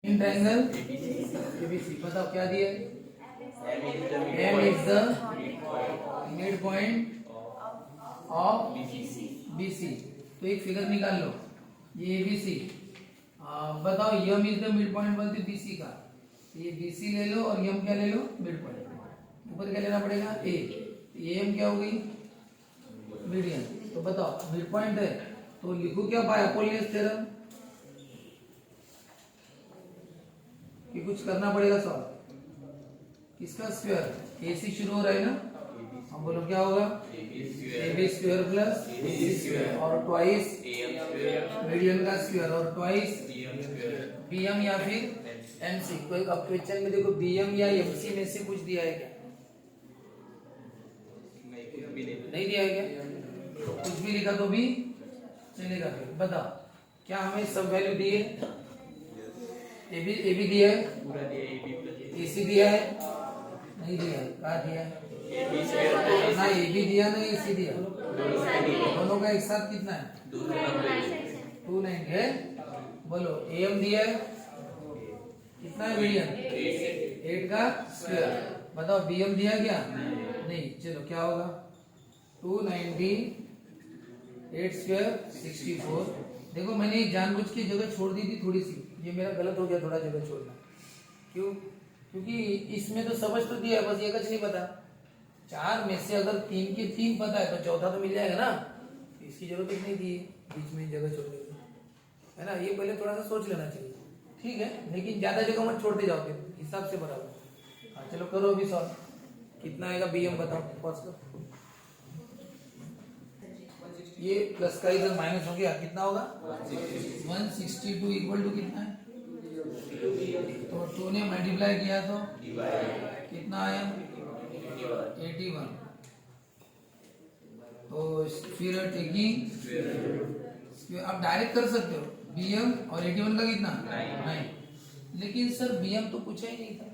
In triangle ABC बताओ क्या दिया है? M is the mid point of BC. तो एक फिगर निकाल लो, ये एबीसी। बताओ M is the mid point बोलते बीसी का, ये बीसी ले लो और यम क्या ले लो? Mid point. ऊपर क्या लेना पड़ेगा? ए। एम क्या हो गई? मीडियन। तो बताओ मिड पॉइंट है तो लिखो क्या बाय अपोलोनियस थ्योरम कि कुछ करना पड़ेगा सॉल्व। किसका स्क्वायर? ए से शुरू हो रहा है ना, हम बोलो क्या होगा? A B square plus C square और ट्वाइस मीडियन का स्क्वायर और ट्वाइस बीएम या फिर एमसी। कोई अब क्वेश्चन में देखो बीएम या एमसी में से कुछ दिया है क्या? नहीं दिया है क्या? तो कुछ भी लिखा तो भी चलेगा। फिर बताओ क्या हमें सब वैल्यू दिए? ए बी दिया है, पूरा दिया है, एसी दिया है, नहीं दिया है, कहाँ दिया है? ना ए बी दिया ना एसी दिया, दोनों का एक साथ कितना है? 290 है। बोलो एम दिया है कितना है? मीडियन 8 का स्क्वायर। बताओ बीएम दिया क्या? नहीं। चलो क्या होगा? 290 8 स्क्वायर 64। देखो मैंने जानबूझ के जगह छोड़ दी थी थोड़ी सी, ये मेरा गलत हो गया थोड़ा जगह छोड़ना। क्यों? क्योंकि इसमें तो समझ तो दिया है, बस ये कुछ नहीं पता। 4 में से अगर 3 के 3 पता है तो चौथा तो मिल जाएगा ना, इसकी जरूरत ही नहीं थी बीच में जगह छोड़ने की, है ना। ये पहले थोड़ा सा सोच लेना चाहिए, ठीक है। लेकिन ज्यादा जगह मत छोड़ते जाओ, फिर हिसाब से बराबर। हाँ चलो करो अभी सॉल्व। कितना आएगा बीएम बताओ? पॉज करो। ये प्लस का इधर माइनस हो गया, कितना होगा? 162 इक्वल टू कितना है? तो 2 ने मल्टीप्लाई किया तो कितना आया? 81। तो फिर टेकिंग आप डायरेक्ट कर सकते हो बीएम और 81 का कितना? 9। लेकिन सर बीएम तो पूछा ही नहीं था,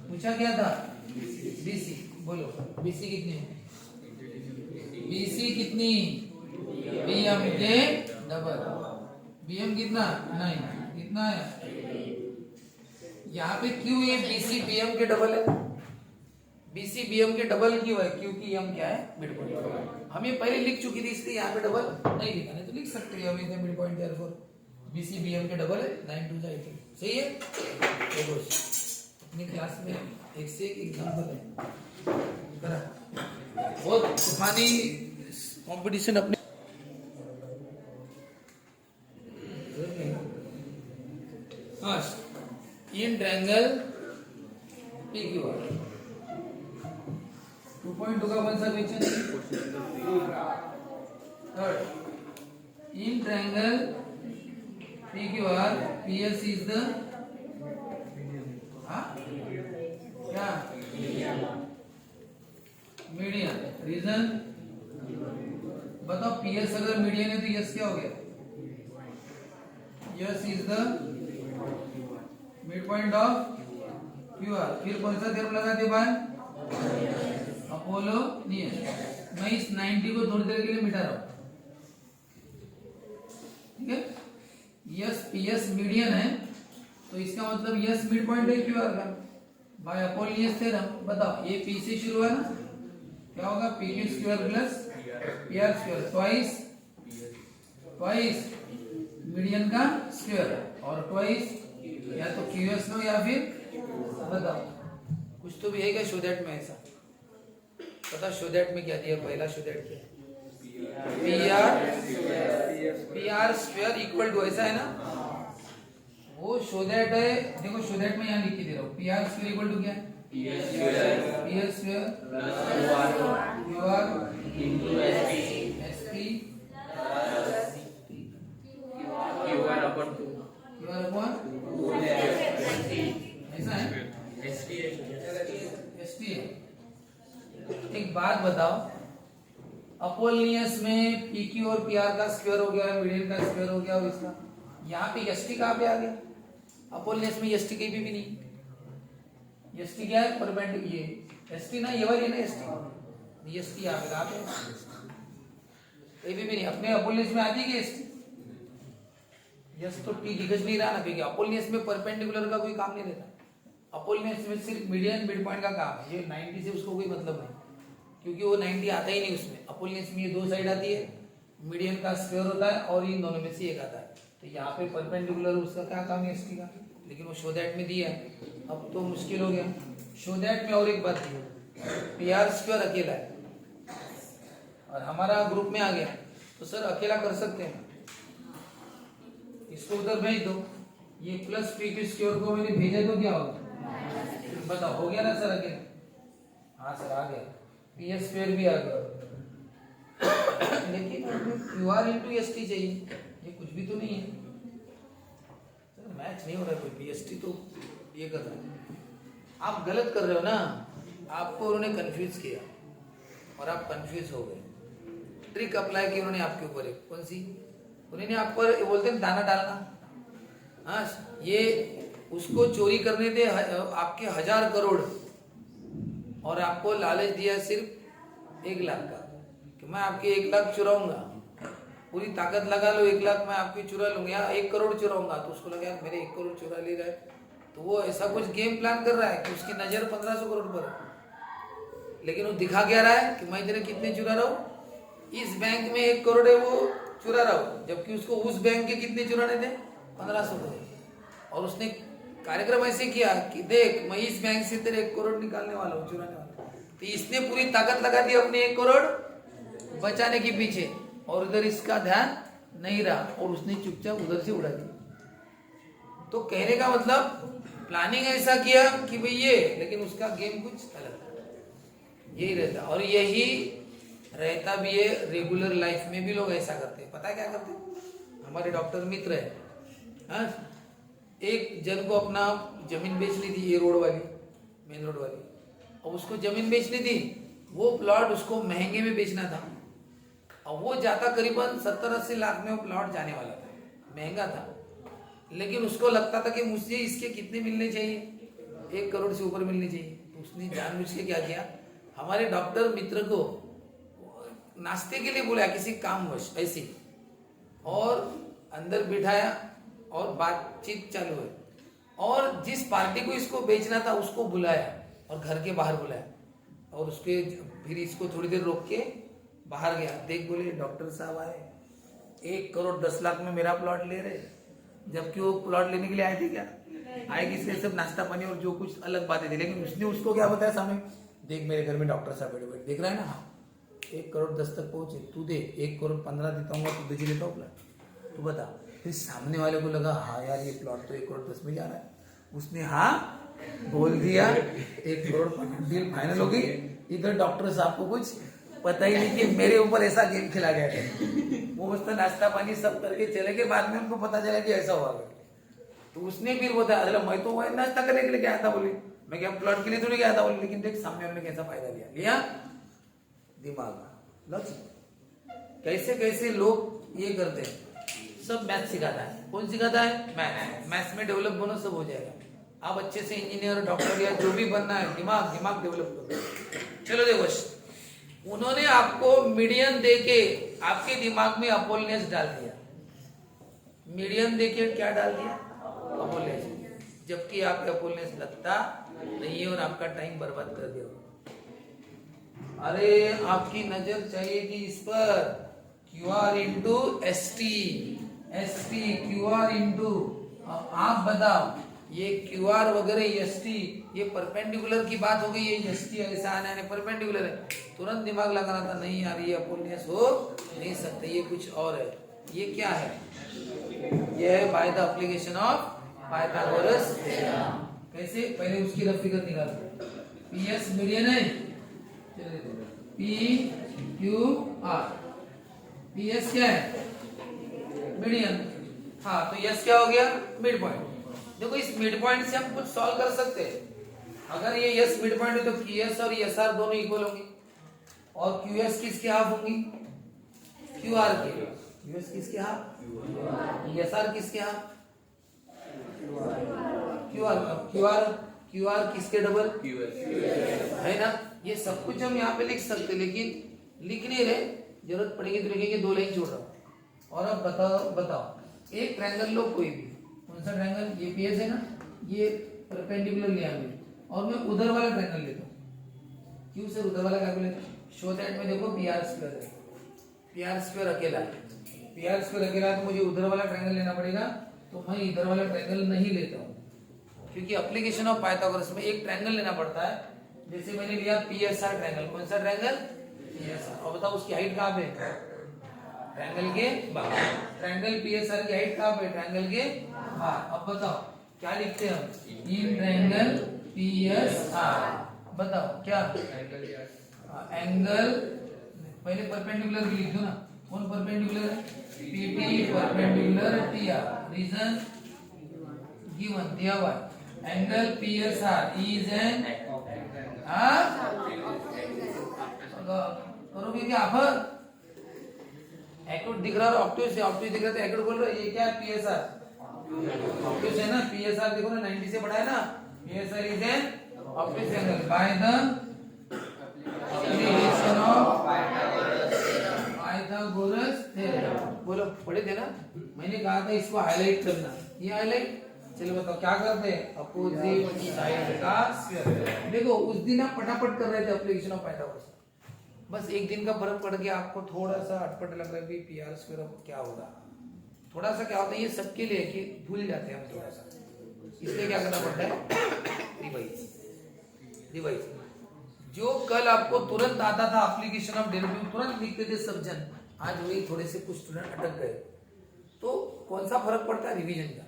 पूछा क्या था? बीसी। बोलो बीसी कितनी है? बीसी कितनी? बीएम के डबल। बीएम कितना? 9। कितना है? यहाँ पे क्यों ये बीसी बीएम के डबल है? बीसी बीएम के डबल क्यों है? क्योंकि एम क्या है? Mid point. हम ये पहले लिख चुकी थी, इसलिए यहाँ पे डबल नहीं लिखा, नहीं तो लिख सकते हैं हम mid point therefore BC BM के डबल है। 9 2 18 सही है। देखो अपनी क्लास में एक से एक एग्जांपल है, बहुत तूफानी कंपटीशन अपने। इन ट्रायंगल पी क्यू आर 2.2 का कौन सा question? Third. In triangle P Q R PS is the क्या? मीडियन। रीजन बताओ। पीएस अगर मीडियन है तो यस क्या हो गया? Yes is the mid point of Q R. फिर कौन सा थ्योरम लगाते भाई? अपोलोनियस। मैं इस 90 को थोड़ी देर के लिए मिटा रहा हूं, ठीक है। यस पीएस मीडियन है तो इसका मतलब यस मिड पॉइंट है क्यू आर का बाय अपोलोनियस थ्योरम। बताओ ये पी से शुरू है ना, क्या होगा? P Q square plus P R square twice median का स्क्वायर और ट्वाइस या तो क्यूएस लो या फिर बताओ कुछ तो भी है क्या शो दैट में? ऐसा पता शो दैट में क्या दिया? पहला शो दैट क्या? P R square equal to, ऐसा है ना वो शो दैट है। देखो शो दैट में यहाँ लिख के दे रहा हूँ, P R square equal to क्या? P R square Q R SP Q R upon ऐसा है। एसटी है। एक बात बताओ, अपोलोनियस में पी क्यू और पी आर का स्क्वायर हो गया, मीडियन का स्क्वायर हो गया और इसका यहाँ पे एसटी कहाँ पे आ गया? अपोलोनियस में एसटी कहीं भी नहीं। एसटी क्या है? परपेंडिकुलर। ये एसटी ना, ये वाली है ना एसटी, एसटी यहाँ पे कहाँ पे? कहीं भी नहीं। अपने अपोलोनियस में आती है एसटी? यस तो टी दिख नहीं रहा ना, क्योंकि अपोलिनियस में परपेंडिकुलर का कोई काम नहीं रहता। अपोलिनियस में सिर्फ मीडियन मिड पॉइंट का काम है। ये 90 से उसको कोई मतलब नहीं, क्योंकि वो 90 आता ही नहीं उसमें। अपोलिनियस में ये दो साइड आती है, मीडियन का स्क्वायर होता है और इन दोनों में से एक आता है। तो यहाँ पे परपेंडिकुलर उसका क्या काम है एसटी का, लेकिन वो शो दैट में दिया है। अब तो मुश्किल हो गया। शो दैट में और एक बात दी, पी आर स्क्वायर अकेला है और हमारा ग्रुप में आ गया, तो सर अकेला कर सकते हैं, इसको उधर भेज दो। ये प्लस पी क्यू स्क्वायर को मैंने भेजा तो क्या होगा, बताओ हो गया ना सर अकेला? हाँ सर आ गया, पी एस स्क्वायर भी आ गया। लेकिन Q R into S T चाहिए, ये कुछ भी तो नहीं है सर, मैच नहीं हो रहा है कोई। पी एस टी तो ये कर रहा है, आप गलत कर रहे हो ना। आपको उन्होंने कंफ्यूज किया और आप कंफ्यूज हो गए। ट्रिक अप्लाई की उन्होंने आपके ऊपर, एक कौन सी, उन्होंने आप पर बोलते हैं दाना डालना। हाँ, ये उसको चोरी करने दे आपके 1000 करोड़ और आपको लालच दिया सिर्फ 1 लाख का, कि मैं आपके 1 लाख चुराऊंगा, पूरी ताकत लगा लो 1 लाख मैं आपकी चुरा लूंगा, या 1 करोड़ चुराऊंगा। तो उसको लगा यार मेरे 1 करोड़ चुरा ले रहा है, तो वो ऐसा कुछ गेम प्लान कर रहा है कि उसकी नजर 1500 करोड़ पर है। लेकिन वो दिखा क्या रहा है कि मैं तेरे कितने चुरा रहा हूँ, इस बैंक में 1 करोड़ है वो चुरा रहा हूँ, जबकि उसको उस बैंक के कितने चुराने थे, 1500 करोड़। और उसने कार्यक्रम ऐसे किया कि देख मैं इस बैंक से तेरे 1 करोड़ निकालने वाला हूँ, चुराने वाला हूँ। तो इसने पूरी ताकत लगा दी अपने 1 करोड़ बचाने के पीछे, और उधर इसका ध्यान नहीं रहा और उसने चुपचाप उधर से उड़ा दिया। तो कहने का मतलब प्लानिंग ऐसा किया कि भाई ये, लेकिन उसका गेम कुछ अलग, यही रहता। और यही रहता भी है रेगुलर लाइफ में भी, लोग ऐसा करते हैं। पता है क्या करते हैं, हमारे डॉक्टर मित्र है, हाँ, एक जन को अपना जमीन बेचनी थी, ये रोड वाली, मेन रोड वाली, और उसको जमीन बेचनी थी। वो प्लॉट उसको महंगे में बेचना था, और वो जाता करीबन 70-80 लाख में वो प्लॉट जाने वाला था, महंगा था। लेकिन उसको लगता था कि मुझे इसके कितने मिलने चाहिए, 1 करोड़ से ऊपर मिलने चाहिए। तो उसने जानबूझ के क्या किया, हमारे डॉक्टर मित्र को नाश्ते के लिए बुलाया किसी कामवश ऐसी, और अंदर बिठाया और बातचीत चालू है, और जिस पार्टी को इसको बेचना था उसको बुलाया और घर के बाहर बुलाया, और उसके फिर इसको थोड़ी देर रोक के बाहर गया। देख बोले डॉक्टर साहब आए, 1 करोड़ 10 लाख में मेरा प्लॉट ले रहे, जबकि वो प्लॉट लेने के लिए आए थे क्या, आए किसके, सब नाश्ता पानी और जो कुछ अलग बातें थी। लेकिन उसने उसको क्या बताया सामने, देख मेरे घर में डॉक्टर साहब बैठे बैठे, देख रहा है ना, हाँ 1 करोड़ 10 तक पहुंचे, तू दे 1 करोड़ 15 देता हूँ, तू बेच लेता हूँ प्लॉट, तू बता। फिर सामने वाले को लगा हाँ यार ये प्लॉट तो 1 करोड़ 10 में जा रहा है, उसने हाँ बोल दिया, 1 करोड़ डील फाइनल हो गई। इधर डॉक्टर साहब को कुछ पता ही नहीं कि मेरे ऊपर ऐसा गेम खेला गया है। वो बस नाश्ता पानी सब करके चले गए, बाद में उनको पता चला कि ऐसा हुआ। तो उसने फिर बताया अरे मैं तो वही नाश्ता करने के लिए गया था, बोले मैं क्या प्लॉट के लिए थोड़ी गया था, बोले लेकिन देख सामने हमने कैसा फायदा लिया दिमाग लक्ष्य। कैसे कैसे लोग ये करते हैं। सब मैथ सिखाता है, कौन सिखाता है, मैथ्स में डेवलप बनो सब हो जाएगा। आप अच्छे से इंजीनियर डॉक्टर या जो भी बनना है, दिमाग डेवलप करो। चलो देखो, उन्होंने आपको मीडियन देके आपके दिमाग में अपोलिनियस डाल दिया, मीडियन देके क्या डाल दिया, अपोलिनियस, जबकि आपका अपोलिनियस लगता नहीं है और आपका टाइम बर्बाद कर दिया। अरे आपकी नजर चाहिए कि इस पर QR into ST, QR into, आप बताओ ये QR वगैरह ST, ये परपेंडिकुलर की बात हो गई, ये ST ऐसा आना है परपेंडिकुलर है, तुरंत दिमाग लगाना था, नहीं यार ये अपोलिनियस हो नहीं सकते, ये कुछ और है। ये क्या है, ये है by the application of Pythagoras theorem. कैसे, पहले उसकी रफ फिगर निकालो। PS मीडियन है, PQR, PS क्या है, मीडियन, हाँ तो S क्या हो गया, मिड पॉइंट। देखो इस मिड पॉइंट से हम कुछ सॉल्व कर सकते हैं। अगर ये S मिड पॉइंट है तो QS और SR दोनों इक्वल होंगे, और QS किसके हाफ होंगी, QR के, QS किसके हाफ, SR किसके हाफ, QR किसके डबल, है ना। ये सब कुछ हम यहाँ पे लिख सकते, लेकिन लिख नहीं रहे, जरूरत पड़ेगी तो लिखेंगे, 2 लाइन छोड़ रहा हूँ। और अब बताओ एक ट्रायंगल लो कोई भी, कौन सा ट्रायंगल, ये पीएस है ना, ये परपेंडिकुलर लिया हमने, और मैं उधर वाला ट्रायंगल लेता हूँ। क्यों सर उधर वाला कैलकुलेट, शो दैट में देखो पी आर स्क्वायर है, पी आर स्क्वायर अकेला है, पी आर स्क्वायर अकेला है तो मुझे उधर वाला ट्रायंगल लेना पड़ेगा, तो मैं इधर वाला ट्रायंगल नहीं लेता हूँ, क्योंकि एप्लीकेशन ऑफ पाइथागोरस में एक ट्रायंगल लेना पड़ता है। जैसे मैंने लिया पीएसआर ट्रायंगल, कौन सा ट्रायंगल, पीएसआर, और बताओ उसकी हाइट कहाँ पे, ट्रायंगल के बाहर, ट्रायंगल पीएसआर की हाइट कहाँ पे, ट्रायंगल के बाहर। अब बताओ क्या लिखते हैं हम, इन ट्रायंगल पीएसआर, बताओ क्या एंगल, पहले परपेंडिकुलर भी लिख दो ना, कौन परपेंडिकुलर है, PT perpendicular TR, reason given दिया हुआ है, एंगल पीएसआर इज एन, करोगे क्या आप, एक्यूट दिख रहा है, ऑब्ट्यूज से, ऑब्ट्यूज दिख रहा है तो एक्यूट बोल रहे हो, ये क्या है पीएसआर, ऑब्ट्यूज है ना, पीएसआर देखो ना 90 से बड़ा है ना, PSR is an obtuse angle by the application of Pythagoras theorem. बोलो पढ़े थे ना, मैंने कहा था इसको हाईलाइट करना, ये हाईलाइट, चलो बताओ क्या करते हैं, अपोजिट साइड का स्क्वायर। देखो उस दिन आप फटाफट कर रहे थे एप्लीकेशन ऑफ पाइथागोरस, बस एक दिन का फर्क पड़ गया, आपको थोड़ा सा अटपट लग रहा है कि पी आर स्क्वायर क्या होगा, थोड़ा सा क्या होता है ये सबके लिए कि भूल जाते हैं हम थोड़ा सा, इसलिए क्या करना पड़ता है, रिवाइज। जो कल आपको तुरंत आता था एप्लीकेशन ऑफ डेरिवेटिव, तुरंत लिखते थे सब जन, आज वही थोड़े से कुछ स्टूडेंट अटक गए, तो कौन सा फर्क पड़ता है, रिवीजन का।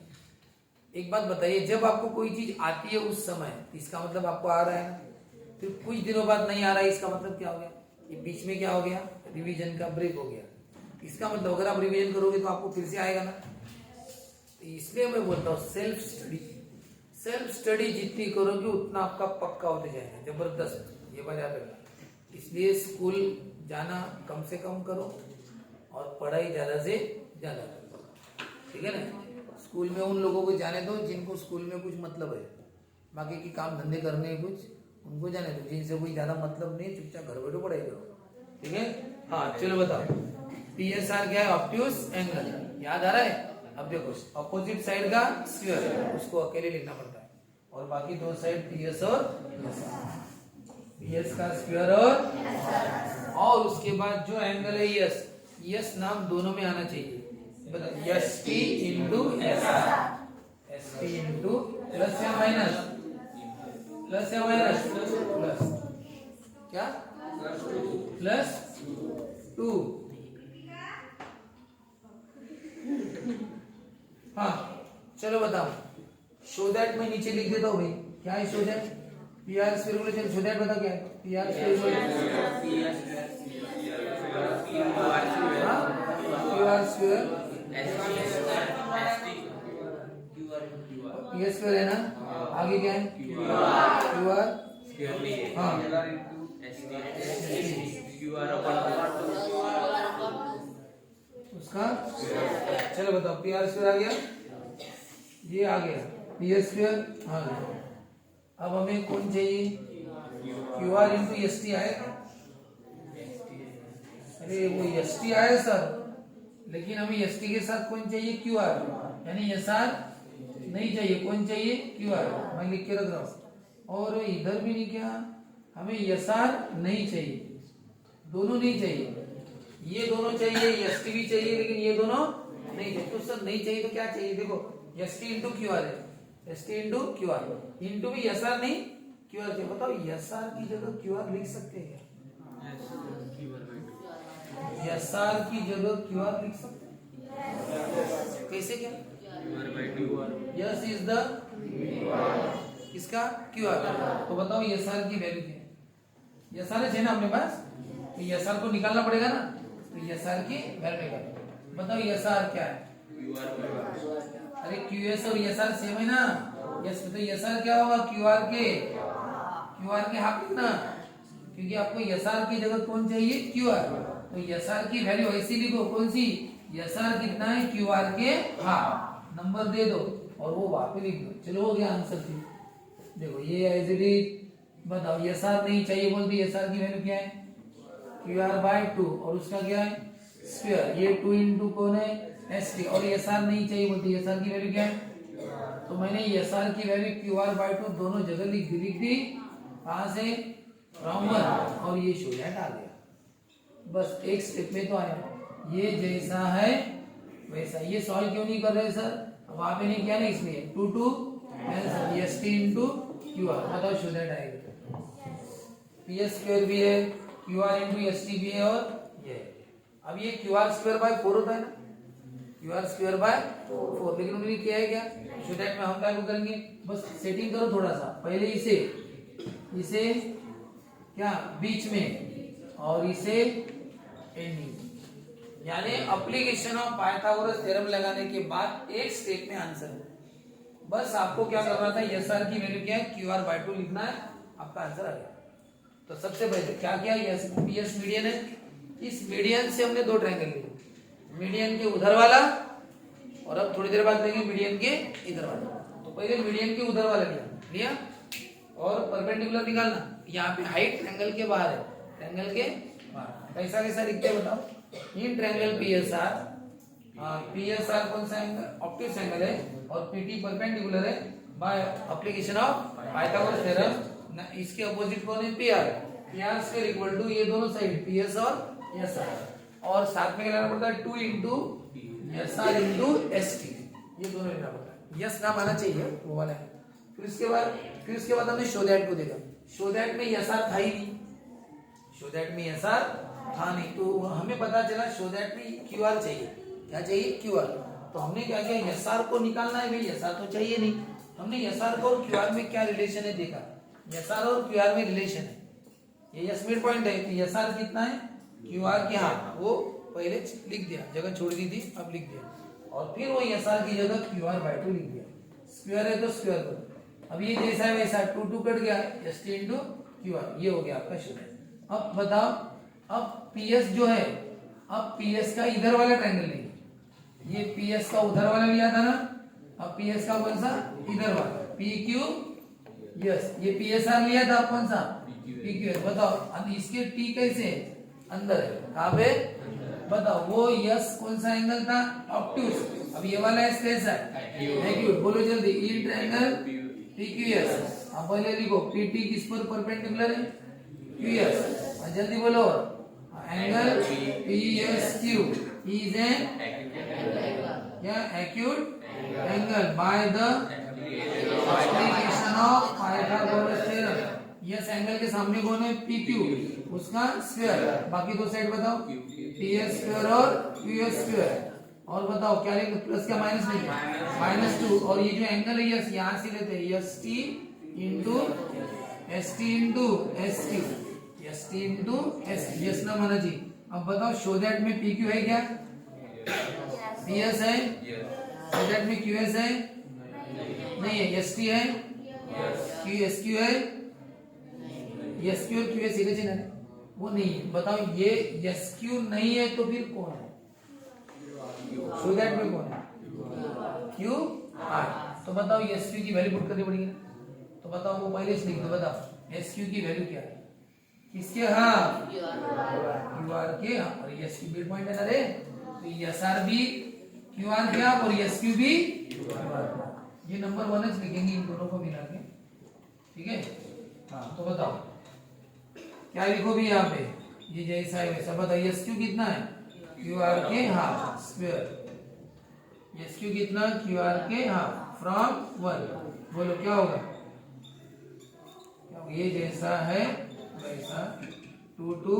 एक बात बताइए, जब आपको कोई चीज आती है उस समय, इसका मतलब आपको आ रहा है ना, फिर कुछ दिनों बाद नहीं आ रहा है, इसका मतलब क्या हो गया, ये बीच में क्या हो गया, रिवीजन का ब्रेक हो गया, इसका मतलब अगर आप रिवीजन करोगे तो आपको फिर से आएगा ना। इसलिए मैं बोलता हूँ सेल्फ स्टडी जितनी करोगे उतना आपका पक्का होते जाएगा, जबरदस्त, ये बात याद रखना। इसलिए स्कूल जाना कम से कम करो और पढ़ाई ज्यादा से ज्यादा करो, ठीक है ना। स्कूल में उन लोगों को जाने दो जिनको स्कूल में कुछ मतलब है, बाकी की काम धंधे करने हैं कुछ, उनको जाने दो, जिनसे कोई ज्यादा मतलब नहीं, चुपचाप घर बैठो पढ़ाई करो, ठीक है। हाँ चलो बताओ, पीएसआर क्या है, ऑब्ट्यूज एंगल, याद आ रहा है। अब देखो अपोजिट साइड का स्क्वायर है, उसको अकेले लिखना पड़ता है, और बाकी दो साइड पीएस और पीएस का स्क्वायर और उसके बाद जो एंगल है यस, यस नाम दोनों में आना चाहिए, S T into S are, S T into plus या माइनस, प्लस या माइनस, प्लस क्या, प्लस 2, हाँ चलो बताओ, शो दैट मैं नीचे लिख देता हूँ भाई, क्या है show that, P R square बोले, चलो शो दैट बता क्या है, P R square, Q are square, P square है ना, आगे क्या है, क्यू आर, हाँ उसका, चलो बताओ पी आर स्क्वायर आ गया, ये आ गया, पी स्क्वायर आ गया। अब हमें कौन चाहिए, Q R into S T आएगा, अरे वो एस टी आया सर, लेकिन हमें एस टी के साथ कौन चाहिए, क्यू आर, यानी एस आर नहीं चाहिए, कौन चाहिए, क्यू आर, मैं लिख के रख रहा हूं। और इधर भी नहीं, क्या हमें एस आर नहीं चाहिए, दोनों नहीं चाहिए, ये दोनों चाहिए, एस टी भी चाहिए, लेकिन ये दोनों नहीं चाहिए। तो सर नहीं चाहिए तो क्या चाहिए, देखो S T into Q R है, S T into Q R, into भी एस आर नहीं क्यू आर चाहिए। बताओ एस आर की जगह क्यू आर लिख सकते हैं, एस आर की जगह क्यू आर लिख सकते हैं, कैसे, क्या, यस इज द इसका क्यू आर, तो बताओ एस आर की वैल्यू क्या है, एस आर है ना अपने पास, तो एस आर को निकालना पड़ेगा ना, तो एस आर की वैल्यू निकालो, बताओ एस आर क्या है, अरे क्यू एस और एस आर सेम है ना, यस, तो एस आर क्या होगा, क्यू आर के हाफ लिखना, क्योंकि आपको एस आर की जगह कौन चाहिए, क्यू आर, तो एस आर की वैल्यू ऐसी लिखो, कौन सी, एस आर कितना है, क्यू आर के हाफ, नंबर दे दो और वो वहां पे लिख दो, चलो हो गया आंसर। थी देखो ये एज इट इज, बताओ एस आर नहीं चाहिए, बोल दी, एस आर की वैल्यू क्या है, क्यू आर बाय 2, और उसका क्या है, स्क्वायर, ये 2 इंटू कौन है, एस टी, और एस आर नहीं चाहिए बोलते, एस आर की वैल्यू क्या है, तो मैंने एस आर की value Q R by two दोनों जगह लिख दी कहां से, फ्रॉम वन, और ये शो दैट आ गया। बस एक स्टेप में तो आया, ये जैसा है वैसा। ये सॉल्व क्यों नहीं कर रहे सर, वहां पे नहीं किया ना इसलिए, two two cancel, S T into Q R, बताओ शो दैट आएगा। पी एस स्क्वायर भी है, Q R into S T भी है, और ये अब ये क्यू आर स्क्वायर बाय 4 होता है ना, क्यू आर स्क्वायर बाय 4, लेकिन उन्होंने किया है क्या, शो दैट में हम क्या करेंगे, बस सेटिंग करो थोड़ा सा, पहले इसे क्या बीच में, और इसे एंडिंग, यानी एप्लीकेशन ऑफ पाइथागोरस थ्योरम लगाने के बाद एक स्टेप में आंसर। बस आपको क्या करना था, एस आर की वैल्यू क्या है, क्यू आर बाय 2 लिखना है, आपका आंसर आ गया। तो सबसे पहले क्या किया, पी एस मीडियन है, इस मीडियन से हमने दो ट्रायंगल लिए, मीडियन के उधर वाला, और अब थोड़ी देर बाद देंगे मीडियन के इधर वाला। तो पहले मीडियन के उधर वाला लिया, और परपेंडिकुलर निकालना, यहाँ पे हाइट ट्रायंगल के बाहर है, ट्रायंगल के बाहर कैसा कैसा लिखते हैं बताओ, in triangle P S R कौन सा एंगल, ऑब्टयूस एंगल है, और पीटी परपेंडिकुलर है by application of Pythagoras theorem, इसके अपोजिट कौन है, P R square equal to ये दोनों साइड पी एस और एस आर, और साथ में क्या लेना पड़ता है, 2 into S R into S T, ये दोनों लेना पड़ता है, यस नाम आना चाहिए वो वाला है। फिर उसके बाद हमने शो दैट को देखा, शो दैट में एस आर था ही नहीं, शो दैट में एस आर था नहीं, तो हमें पता चला शो दैट में क्यू आर चाहिए, क्या चाहिए, क्यू आर। तो हमने क्या किया, एस आर को निकालना है, भाई एस आर तो चाहिए नहीं, हमने एस आर को और क्यू आर में क्या रिलेशन है देखा, एस आर और क्यू आर में रिलेशन है, ये यस मिड पॉइंट है, तो एस आर कितना है, क्यू आर के हाफ, वो पहले लिख दिया, जगह छोड़ दी थी अब लिख दिया, और फिर वो एस आर की जगह क्यू आर बाई 2 लिख दिया, स्क्वायर है तो स्क्वायर करो, अब ये जैसा है वैसा 2 2 कट गया, S T into Q are, ये हो गया आपका शून्य। अब बताओ, अब पीएस जो है, अब पीएस का इधर वाला ट्रायंगल लेंगे, ये पीएस का उधर वाला लिया था ना, अब पीएस का कौन सा, इधर वाला, पी क्यू यस, ये पीएसआर लिया था कौन सा, पी क्यू एस, बताओ अब इसके टी कैसे अंदर है, कहां पे, बताओ वो यस कौन सा एंगल था, ऑब्ट्यूस, अब ये वाला एस कैसा है, एक्यूट, बोलो जल्दी, ई ट्रायंगल पी क्यू एस, अब पहले लिखो पीटी किस पर परपेंडिकुलर है, क्यू एस, जल्दी बोलो, angle P S Q is an acute angle by the application of Pythagoras theorem, yes angle के सामने कौन है, पी क्यू, उसका स्क्वायर, बाकी दो साइड बताओ, पी एस स्क्वायर और क्यू एस स्क्वायर, और बताओ क्या लिखते, प्लस क्या माइनस लिखते, -2, और ये जो एंगल है यस यहाँ से लेते हैं, S T into S Q, S T into S, yes ना माना जी। अब बताओ शो दैट में पी क्यू है क्या, पी एस है, शो दैट में क्यू एस है, नहीं है, एस टी है, क्यू एस क्यू है, एस क्यू और क्यू एस एक है, वो नहीं है, बताओ ये एस क्यू नहीं है तो फिर कौन है, शो दैट में कौन है, क्यू आर, तो बताओ एस क्यू की वैल्यू पुट करनी पड़ेगी ना, तो बताओ वो पहले से लिख दो, बताओ एस क्यू की वैल्यू क्या है, किसके, हाँ क्यू आर के, और एस क्यू मिड पॉइंट है ना रे, तो एस आर भी क्यू आर के और एस क्यू भी, ये नंबर 1 लिखेंगे इन दोनों को मिला के, ठीक है। हाँ तो बताओ क्या लिखो भी यहाँ पे, ये जैसा है वैसा, बताओ एस क्यू कितना है, क्यू आर के हाफ स्क्वायर, एस क्यू कितना, क्यू आर के हाफ फ्रॉम 1, बोलो क्या होगा, ये जैसा है वैसा 2 2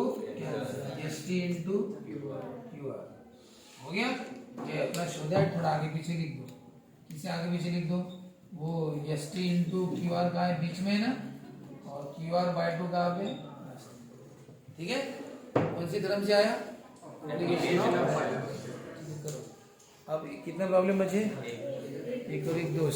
S T into Q are, हो गया। ये अपना शो दैट थोड़ा आगे पीछे लिख दो, इसे आगे पीछे लिख दो, वो S T into Q are का है बीच में ना, और क्यू आर बाय 2 कहाँ पे, ठीक है। कौन सी तरफ से आया, अब कितना प्रॉब्लम बचे, 1 और 1 2।